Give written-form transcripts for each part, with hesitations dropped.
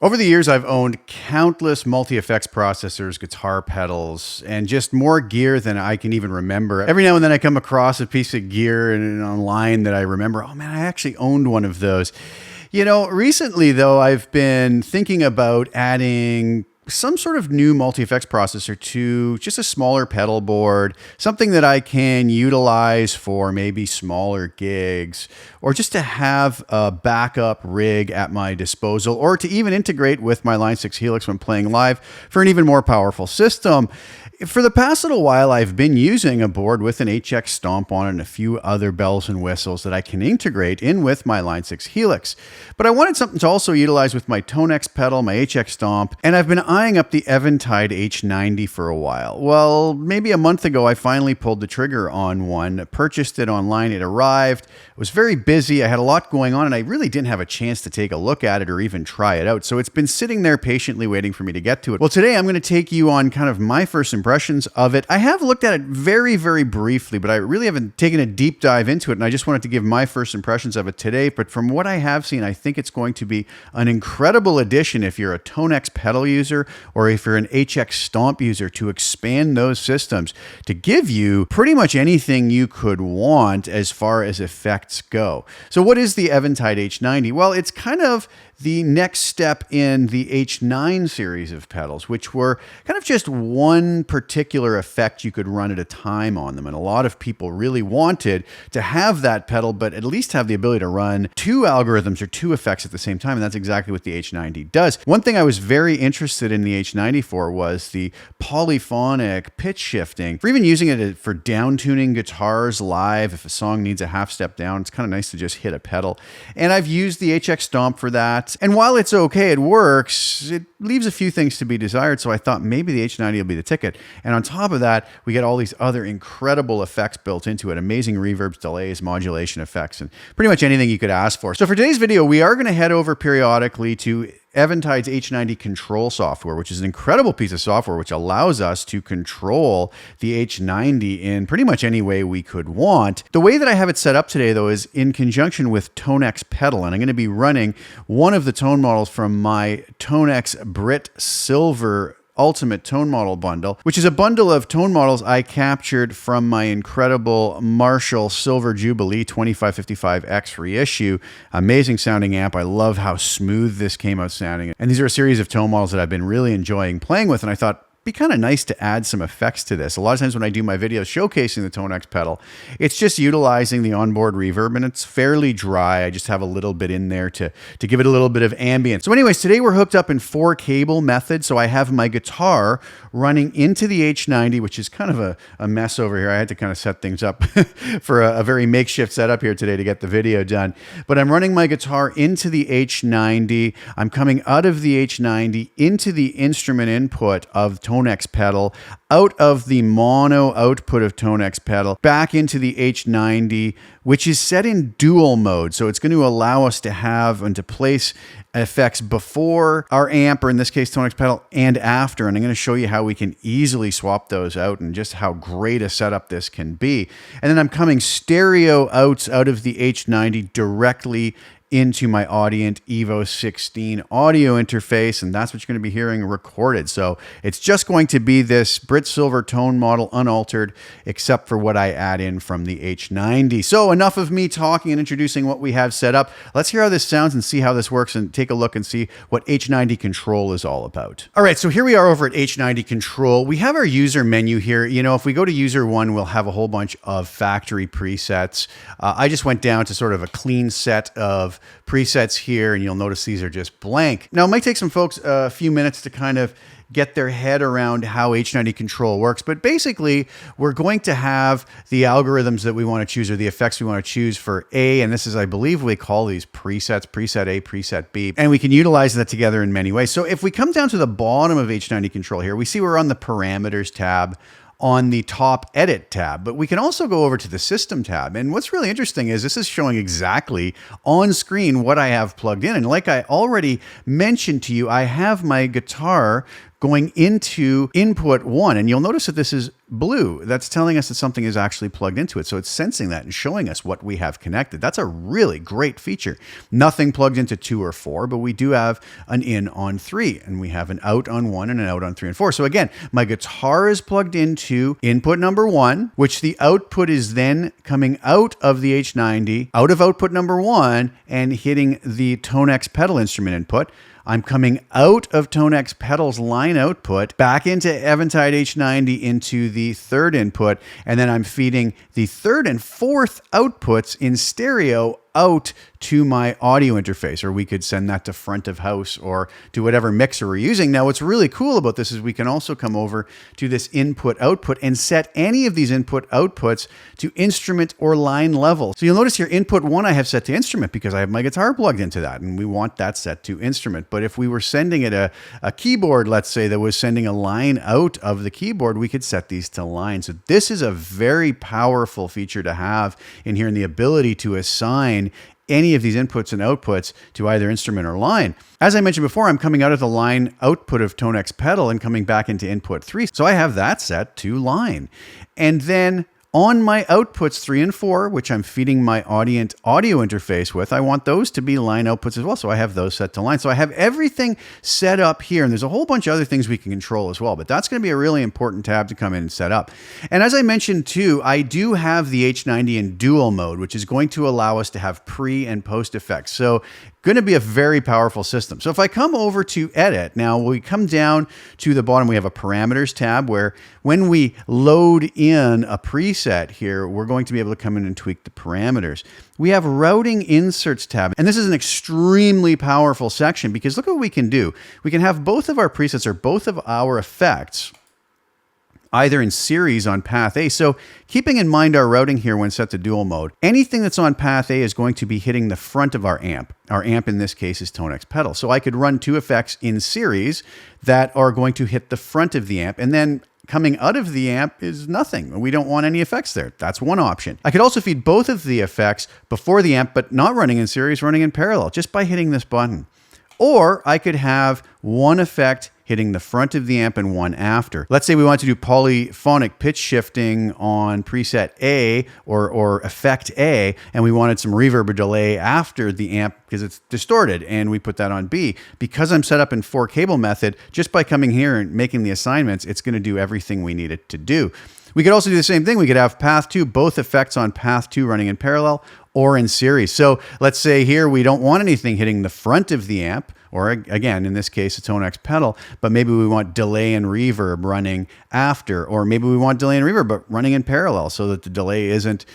Over the years, I've owned countless multi-effects processors, guitar pedals, and just more gear than I can even remember. Every now and then I come across a piece of gear online that I remember, oh man, I actually owned one of those. Recently though, I've been thinking about adding some sort of new multi-effects processor to just a smaller pedal board, something that I can utilize for maybe smaller gigs, or just to have a backup rig at my disposal, or to even integrate with my Line 6 Helix when playing live for an even more powerful system. For the past little while, I've been using a board with an HX Stomp on it and a few other bells and whistles that I can integrate in with my Line 6 Helix. But I wanted something to also utilize with my Tonex Pedal, my HX Stomp, and I've been eyeing up the Eventide H90 for a while. Well, maybe a month ago, I finally pulled the trigger on one, purchased it online, it arrived. It was very busy, I had a lot going on, and I really didn't have a chance to take a look at it or even try it out. So it's been sitting there patiently waiting for me to get to it. Well, today I'm going to take you on kind of my first impressions of it. I have looked at it very, very briefly, but I really haven't taken a deep dive into it, and I just wanted to give my first impressions of it today. But from what I have seen, I think it's going to be an incredible addition if you're a Tonex Pedal user or if you're an HX Stomp user, to expand those systems to give you pretty much anything you could want as far as effects go. So what is the Eventide H90? Well, it's kind of the next step in the H9 series of pedals, which were kind of just one particular effect you could run at a time on them. And a lot of people really wanted to have that pedal, but at least have the ability to run two algorithms or two effects at the same time. And that's exactly what the H90 does. One thing I was very interested in the H90 for was the polyphonic pitch shifting. For even using it for down tuning guitars live, if a song needs a half step down, it's kind of nice to just hit a pedal. And I've used the HX Stomp for that. And while it's okay, it works, it leaves a few things to be desired. So I thought maybe the H90 will be the ticket. And on top of that, we get all these other incredible effects built into it. Amazing reverbs, delays, modulation effects, and pretty much anything you could ask for. So for today's video, we are going to head over periodically to Eventide's H90 Control software, which is an incredible piece of software which allows us to control the H90 in pretty much any way we could want. The way that I have it set up today, though, is in conjunction with Tonex Pedal, and I'm going to be running one of the tone models from my Tonex Brit Silver Ultimate Tone Model Bundle, which is a bundle of tone models I captured from my incredible Marshall Silver Jubilee 2555X reissue. Amazing sounding amp. I love how smooth this came out sounding. And these are a series of tone models that I've been really enjoying playing with, and I thought, be kind of nice to add some effects to this. A lot of times when I do my videos showcasing the Tonex pedal, it's just utilizing the onboard reverb, and it's fairly dry. I just have a little bit in there to give it a little bit of ambience. So anyways, today we're hooked up in 4-cable method. So I have my guitar running into the H90, which is kind of a mess over here. I had to kind of set things up for a very makeshift setup here today to get the video done. But I'm running my guitar into the H90. I'm coming out of the H90 into the instrument input of Tonex Pedal, out of the mono output of Tonex Pedal, back into the H90, which is set in dual mode. So it's going to allow us to have and to place effects before our amp, or in this case Tonex Pedal, and after. And I'm going to show you how we can easily swap those out and just how great a setup this can be. And then I'm coming stereo out of the H90 directly into my Audient Evo 16 audio interface, and that's what you're going to be hearing recorded. So it's just going to be this Brit Silver tone model unaltered, except for what I add in from the H90. So enough of me talking and introducing what we have set up. Let's hear how this sounds and see how this works, and take a look and see what H90 Control is all about. All right, so here we are over at H90 Control. We have our user menu here. If we go to user 1, we'll have a whole bunch of factory presets. I just went down to sort of a clean set of presets here, and you'll notice these are just blank. Now, it might take some folks a few minutes to kind of get their head around how H90 Control works, but basically we're going to have the algorithms that we want to choose, or the effects we want to choose for A, and this is, I believe we call these presets, preset A, preset B, and we can utilize that together in many ways. So if we come down to the bottom of H90 Control here, we see we're on the parameters tab on the top edit tab, but we can also go over to the system tab. And what's really interesting is this is showing exactly on screen what I have plugged in. And like I already mentioned to you, I have my guitar going into input 1, and you'll notice that this is blue. That's telling us that something is actually plugged into it. So it's sensing that and showing us what we have connected. That's a really great feature. Nothing plugged into 2 or 4, but we do have an in on 3, and we have an out on 1 and an out on 3 and 4. So again, my guitar is plugged into input number 1, which the output is then coming out of the H90, out of output number 1, and hitting the Tonex pedal instrument input. I'm coming out of Tonex Pedal's line output back into Eventide H90 into the third input, and then I'm feeding the third and fourth outputs in stereo out to my audio interface, or we could send that to front of house or to whatever mixer we're using. Now, what's really cool about this is we can also come over to this input output and set any of these input outputs to instrument or line level. So you'll notice here input 1 I have set to instrument because I have my guitar plugged into that, and we want that set to instrument. But if we were sending it a keyboard, let's say, that was sending a line out of the keyboard, we could set these to line. So this is a very powerful feature to have in here, and the ability to assign any of these inputs and outputs to either instrument or line. As I mentioned before, I'm coming out of the line output of Tonex Pedal and coming back into input 3. So I have that set to line. And then on my outputs 3 and 4, which I'm feeding my audio interface with, I want those to be line outputs as well. So I have those set to line. So I have everything set up here. And there's a whole bunch of other things we can control as well. But that's going to be a really important tab to come in and set up. And as I mentioned too, I do have the H90 in dual mode, which is going to allow us to have pre and post effects. So going to be a very powerful system. So if I come over to edit, now we come down to the bottom, we have a parameters tab where when we load in a preset here, we're going to be able to come in and tweak the parameters. We have routing inserts tab, and this is an extremely powerful section because look what we can do. We can have both of our presets or both of our effects either in series on path A. So keeping in mind our routing here when set to dual mode, anything that's on path A is going to be hitting the front of our amp. Our amp in this case is Tonex Pedal. So I could run 2 effects in series that are going to hit the front of the amp, and then coming out of the amp is nothing. We don't want any effects there. That's one option. I could also feed both of the effects before the amp, but not running in series, running in parallel, just by hitting this button. Or I could have one effect hitting the front of the amp and one after. Let's say we want to do polyphonic pitch shifting on preset A or effect A, and we wanted some reverb or delay after the amp because it's distorted, and we put that on B. Because I'm set up in 4 cable method, just by coming here and making the assignments, it's going to do everything we need it to do. We could also do the same thing. We could have path 2, both effects on path 2 running in parallel or in series. So let's say here we don't want anything hitting the front of the amp, or again, in this case, a Tonex pedal, but maybe we want delay and reverb running after, or maybe we want delay and reverb, but running in parallel so that the delay isn't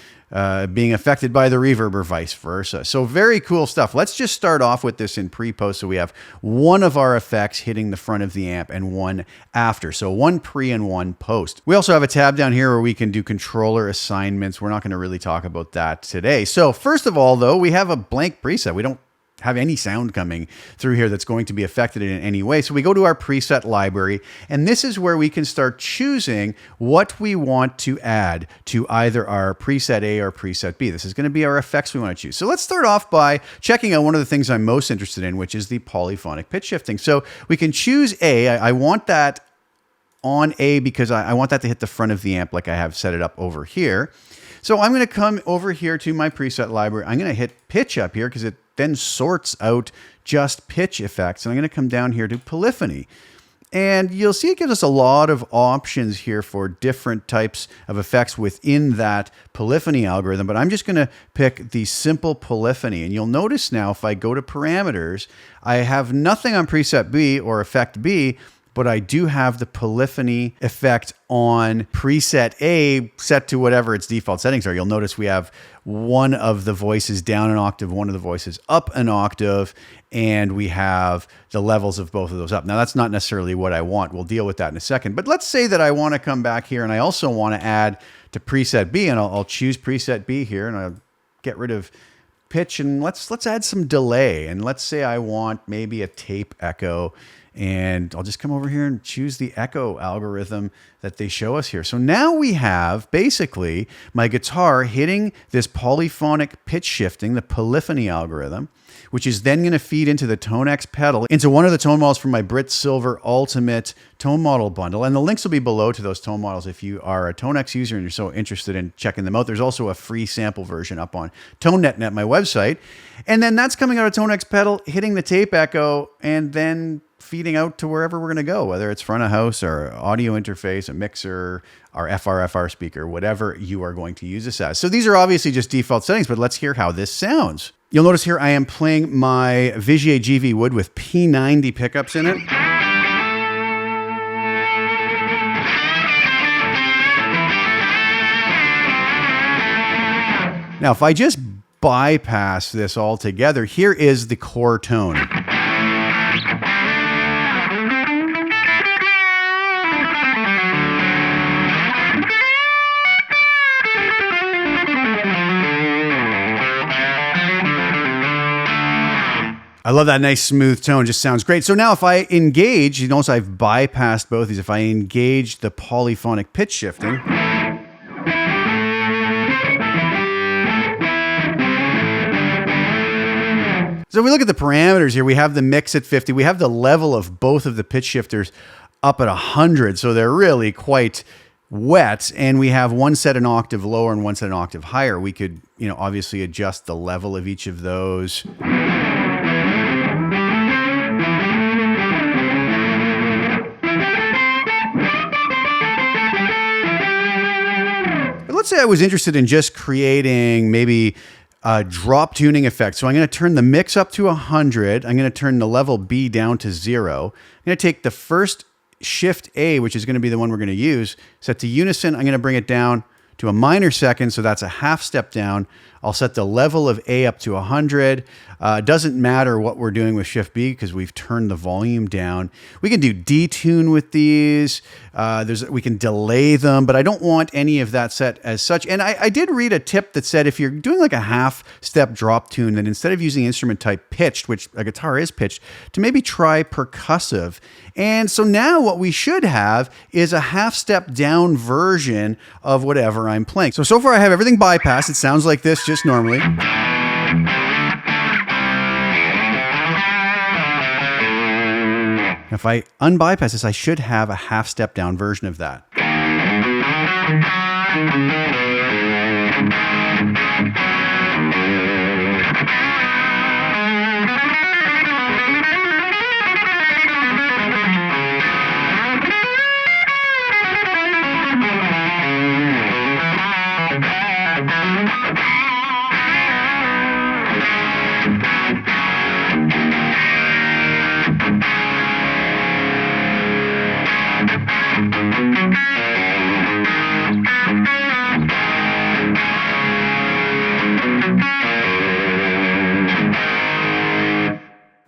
being affected by the reverb or vice versa. So very cool stuff. Let's just start off with this in pre-post. So we have one of our effects hitting the front of the amp and one after. So one pre and one post. We also have a tab down here where we can do controller assignments. We're not going to really talk about that today. So first of all, though, we have a blank preset. We don't have any sound coming through here that's going to be affected in any way. So we go to our preset library, and this is where we can start choosing what we want to add to either our preset A or preset B. This is going to be our effects we want to choose. So let's start off by checking out one of the things I'm most interested in, which is the polyphonic pitch shifting. So we can choose A. I want that on A because I want that to hit the front of the amp like I have set it up over here. So I'm going to come over here to my preset library. I'm going to hit pitch up here because it then sorts out just pitch effects. And I'm going to come down here to polyphony. And you'll see it gives us a lot of options here for different types of effects within that polyphony algorithm. But I'm just going to pick the simple polyphony. And you'll notice now if I go to parameters, I have nothing on preset B or effect B, but I do have the polyphony effect on preset A set to whatever its default settings are. You'll notice we have one of the voices down an octave, one of the voices up an octave, and we have the levels of both of those up. Now, that's not necessarily what I want. We'll deal with that in a second. But let's say that I want to come back here and I also want to add to preset B, and I'll choose preset B here, and I'll get rid of pitch, and let's add some delay. And let's say I want maybe a tape echo And I'll just come over here and choose the echo algorithm that they show us here. So now we have basically my guitar hitting this polyphonic pitch shifting, the polyphony algorithm, which is then going to feed into the Tonex pedal, into one of the tone models from my Brit Silver Ultimate tone model bundle. And the links will be below to those tone models if you are a Tonex user and you're so interested in checking them out. There's also a free sample version up on ToneNet, my website. And then that's coming out of Tonex pedal, hitting the tape echo, and then feeding out to wherever we're going to go, whether it's front of house or audio interface, a mixer, our FR speaker, whatever you are going to use this as. So these are obviously just default settings, but let's hear how this sounds. You'll notice here I am playing my Vigier GV Wood with P90 pickups in it. Now, if I just bypass this altogether, here is the core tone. I love that nice smooth tone, just sounds great. So now if I engage, you notice I've bypassed both these. If I engage the polyphonic pitch shifting, so if we look at the parameters here, we have the mix at 50. We have the level of both of the pitch shifters up at 100. So they're really quite wet. And we have one set an octave lower and one set an octave higher. We could, obviously adjust the level of each of those. Let's say I was interested in just creating maybe a drop tuning effect. So I'm going to turn the mix up to 100. I'm going to turn the level B down to 0. I'm going to take the first shift A, which is going to be the one we're going to use, set to unison. I'm going to bring it down to a minor second. So that's a half step down. I'll set the level of A up to 100. Doesn't matter what we're doing with Shift B because we've turned the volume down. We can do detune with these. We can delay them, but I don't want any of that set as such. And I did read a tip that said if you're doing like a half step drop tune, then instead of using instrument type pitched, which a guitar is pitched, to maybe try percussive. And so now what we should have is a half step down version of whatever I'm playing. So far I have everything bypassed. It sounds like this just normally. If I unbypass this, I should have a half step down version of that.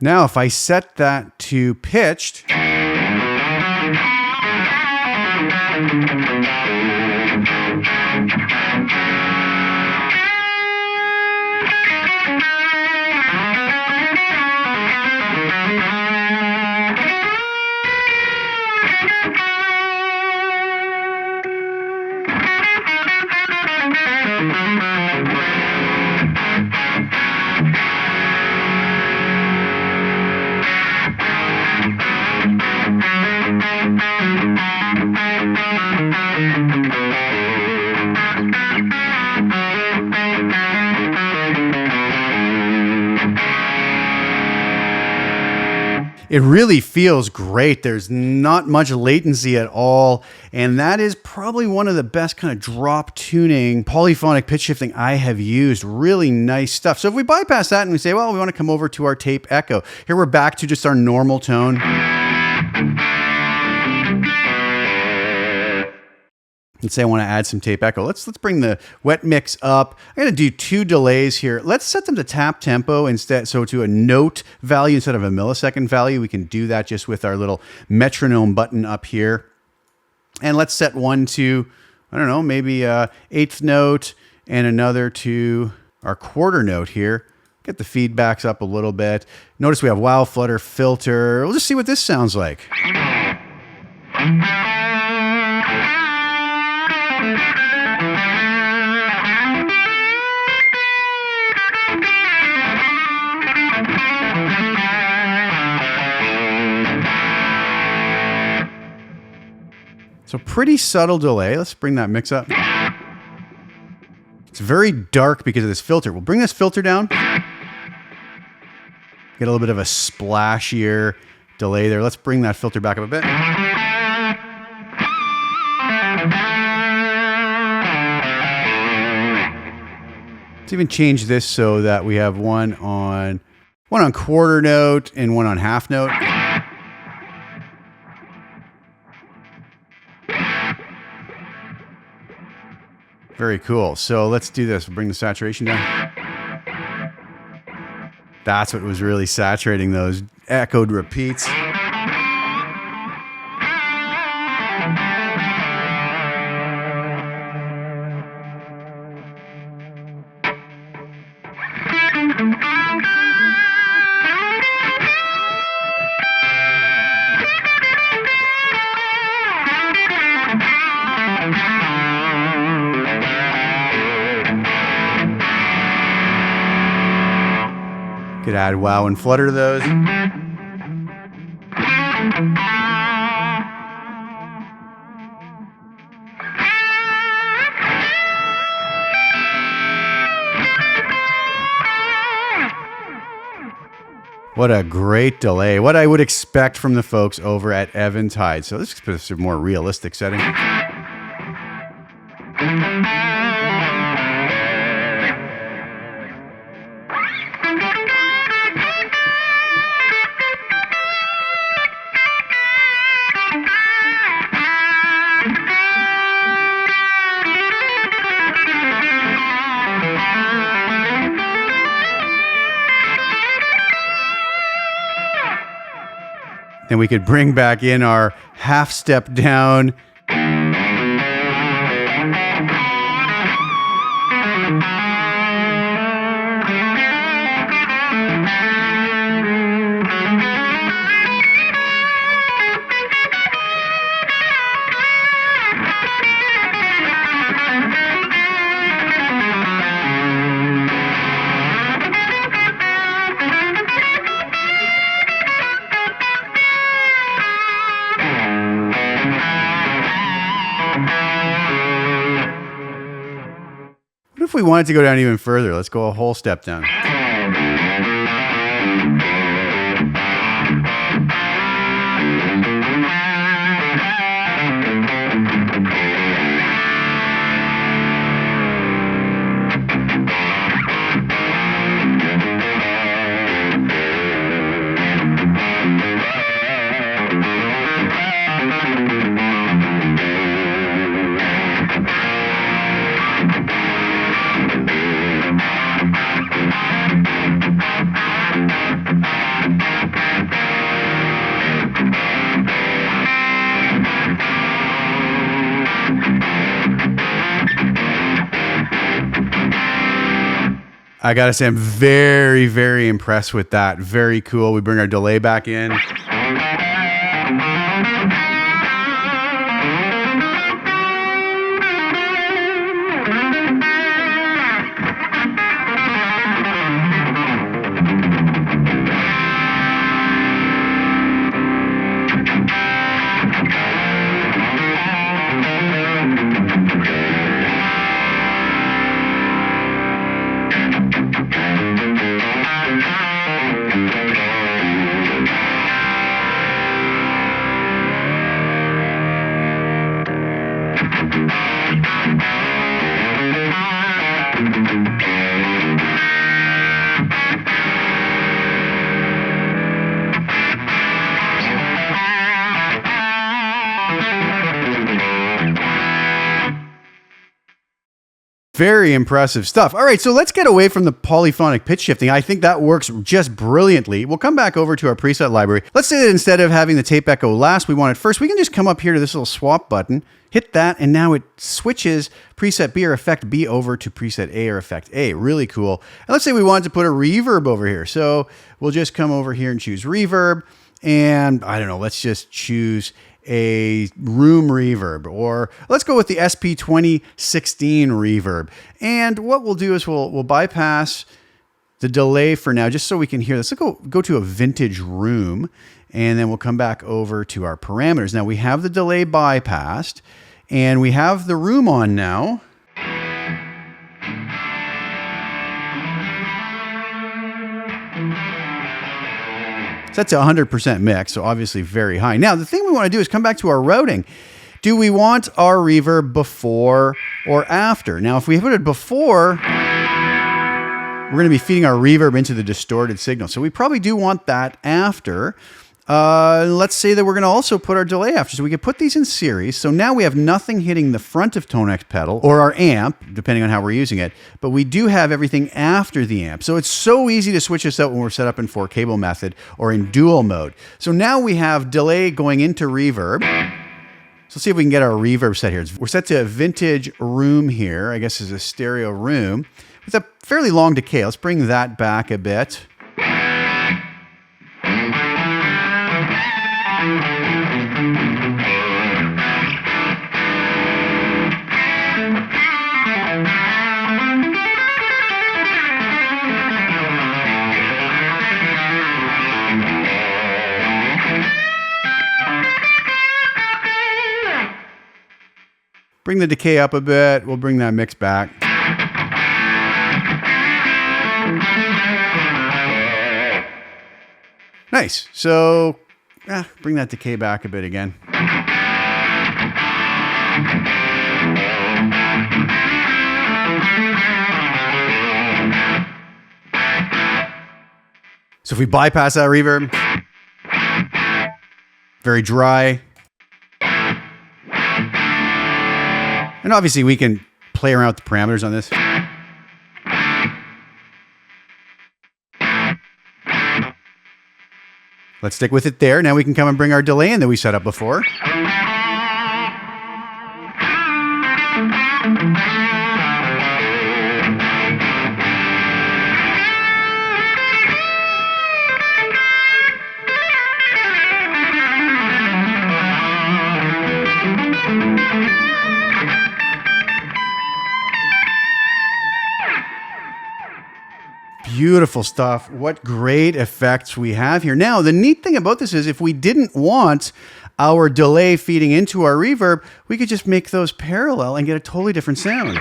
Now, if I set that to pitched, it really feels great. There's not much latency at all. And that is probably one of the best kind of drop tuning, polyphonic pitch shifting I have used. Really nice stuff. So if we bypass that and we say, well, we want to come over to our tape echo. Here we're back to just our normal tone. Let's say I want to add some tape echo. Let's bring the wet mix up. I'm going to do 2 delays here. Let's set them to tap tempo instead. So to a note value instead of a millisecond value. We can do that just with our little metronome button up here. And let's set one to, I don't know, maybe 8th note and another to our quarter note here. Get the feedbacks up a little bit. Notice we have wow, flutter, filter. We'll just see what this sounds like. So pretty subtle delay. Let's bring that mix up. It's very dark because of this filter. We'll bring this filter down. Get a little bit of a splashier delay there. Let's bring that filter back up a bit. Let's even change this so that we have one on quarter note and one on half note. Very cool. So let's do this. We'll bring the saturation down. That's what was really saturating those echoed repeats. Could add wow and flutter to those. What a great delay. What I would expect from the folks over at Eventide. So this is a more realistic setting. Then we could bring back in our half step down. What if we wanted to go down even further? Let's go a whole step down. I gotta say, I'm very, very impressed with that. Very cool. We bring our delay back in. Very impressive stuff. All right, so let's get away from the polyphonic pitch shifting. I think that works just brilliantly. We'll come back over to our preset library. Let's say that instead of having the tape echo last, we want it first. We can just come up here to this little swap button, hit that, and now it switches preset B or effect B over to preset A or effect A. Really cool. And let's say we wanted to put a reverb over here. So we'll just come over here and choose reverb. And I don't know, let's just choose a room reverb, or let's go with the SP2016 reverb. And what we'll do is we'll bypass the delay for now, just so we can hear this. Let's go to a vintage room, and then we'll come back over to our parameters. Now we have the delay bypassed, and we have the room on now. Set to 100% mix, so obviously very high. Now, the thing we want to do is come back to our routing. Do we want our reverb before or after? Now, if we put it before, we're going to be feeding our reverb into the distorted signal. So we probably do want that after. Let's say that we're going to also put our delay after. So we could put these in series. So now we have nothing hitting the front of Tonex Pedal or our amp, depending on how we're using it. But we do have everything after the amp. So it's so easy to switch this out when we're set up in 4-cable method or in dual mode. So now we have delay going into reverb. So let's see if we can get our reverb set here. We're set to a vintage room here. I guess is a stereo room with a fairly long decay. Let's bring that back a bit. Bring the decay up a bit. We'll bring that mix back. Nice. So bring that decay back a bit again. So if we bypass that reverb, very dry. And obviously we can play around with the parameters on this. Let's stick with it there. Now we can come and bring our delay in that we set up before. Beautiful stuff. What great effects we have here. Now, the neat thing about this is if we didn't want our delay feeding into our reverb, we could just make those parallel and get a totally different sound.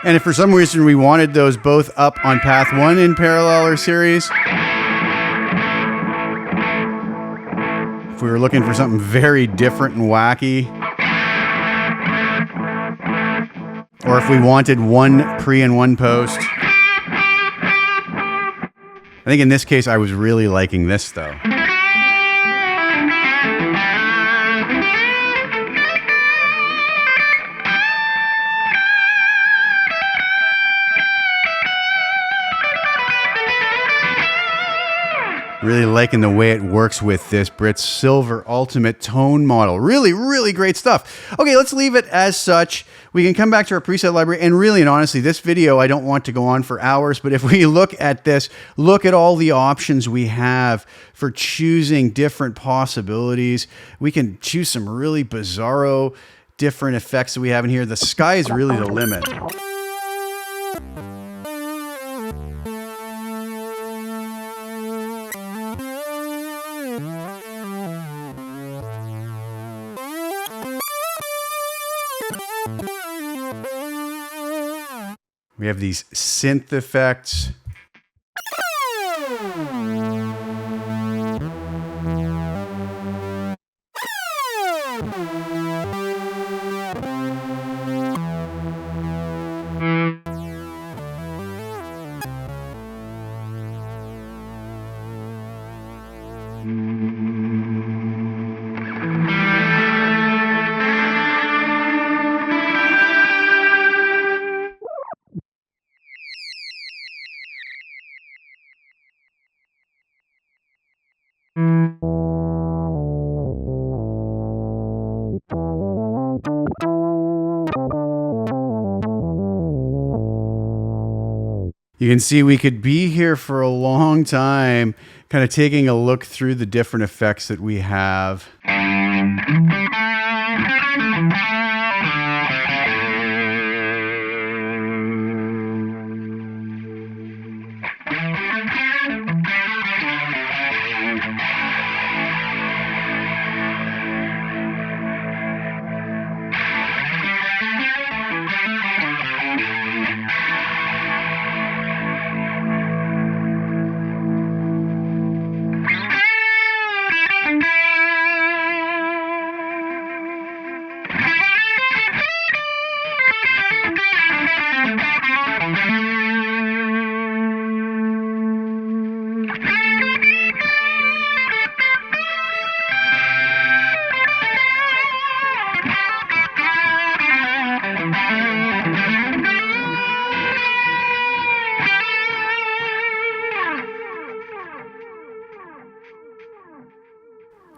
And if for some reason we wanted those both up on path 1 in parallel or series, if we were looking for something very different and wacky, or if we wanted one pre and one post, I think in this case I was really liking this though. Really liking the way it works with this Brit Silver Ultimate Tone model. Really, really great stuff. Okay, let's leave it as such. We can come back to our preset library, and really and honestly, this video, I don't want to go on for hours, but if we look at this, look at all the options we have for choosing different possibilities. We can choose some really bizarro different effects that we have in here. The sky is really the limit. We have these synth effects. You can see we could be here for a long time, kind of taking a look through the different effects that we have.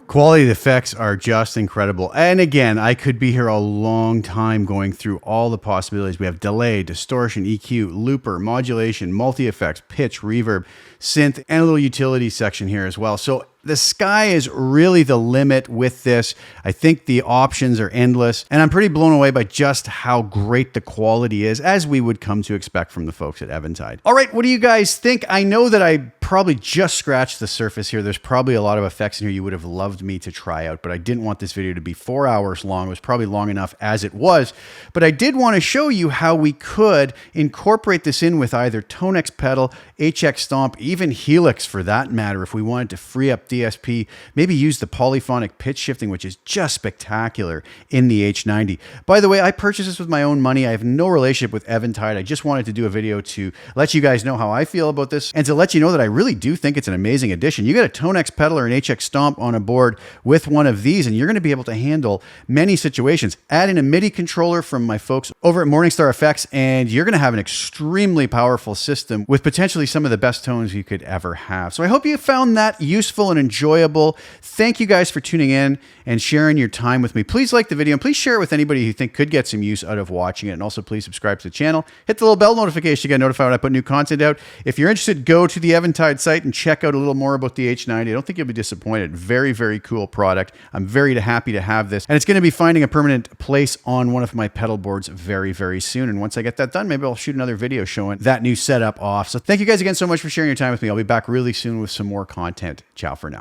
Quality of the effects are just incredible. And again, I could be here a long time going through all the possibilities. We have delay, distortion, EQ, looper, modulation, multi-effects, pitch, reverb, synth, and a little utility section here as well. So the sky is really the limit with this. I think the options are endless, and I'm pretty blown away by just how great the quality is, as we would come to expect from the folks at Eventide. All right, what do you guys think? I know that I probably just scratched the surface here. There's probably a lot of effects in here you would have loved me to try out, but I didn't want this video to be 4 hours long. It was probably long enough as it was, but I did want to show you how we could incorporate this in with either Tonex Pedal, HX Stomp, even Helix for that matter, if we wanted to free up DSP, maybe use the polyphonic pitch shifting, which is just spectacular in the H90. By the way, I purchased this with my own money. I have no relationship with Eventide. I just wanted to do a video to let you guys know how I feel about this and to let you know that I really do think it's an amazing addition. You get a Tonex Pedal or an HX Stomp on a board with one of these, and you're going to be able to handle many situations. Add in a MIDI controller from my folks over at Morningstar Effects, and you're going to have an extremely powerful system with potentially some of the best tones you could ever have. So I hope you found that useful and enjoyable. Thank you guys for tuning in and sharing your time with me. Please like the video and please share it with anybody you think could get some use out of watching it. And also please subscribe to the channel. Hit the little bell notification to get notified when I put new content out. If you're interested, go to the Eventide site and check out a little more about the H90. I don't think you'll be disappointed. Very, very cool product. I'm very happy to have this. And it's going to be finding a permanent place on one of my pedal boards very, very soon. And once I get that done, maybe I'll shoot another video showing that new setup off. So thank you guys again so much for sharing your time with me. I'll be back really soon with some more content. Ciao for now.